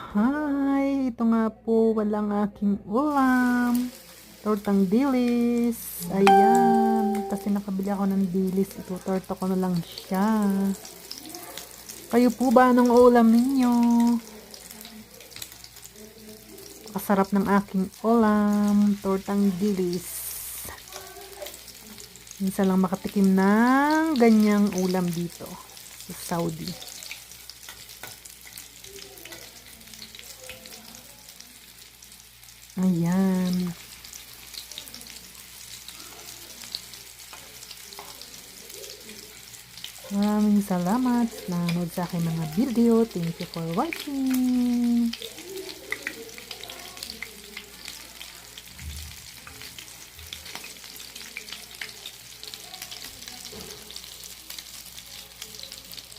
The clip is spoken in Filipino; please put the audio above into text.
Hi! Ito nga po, walang aking ulam. Tortang dilis. Ayan. Kasi nakabili ako ng dilis. Itutorta ko na lang siya. Kayo po ba, anong ulam ninyo? Kasarap ng aking ulam. Tortang dilis. Minsan lang makatikim ng ganyang ulam dito sa Saudi. Ayan. Maraming salamat sa nanood sa aking mga video. Thank you for watching.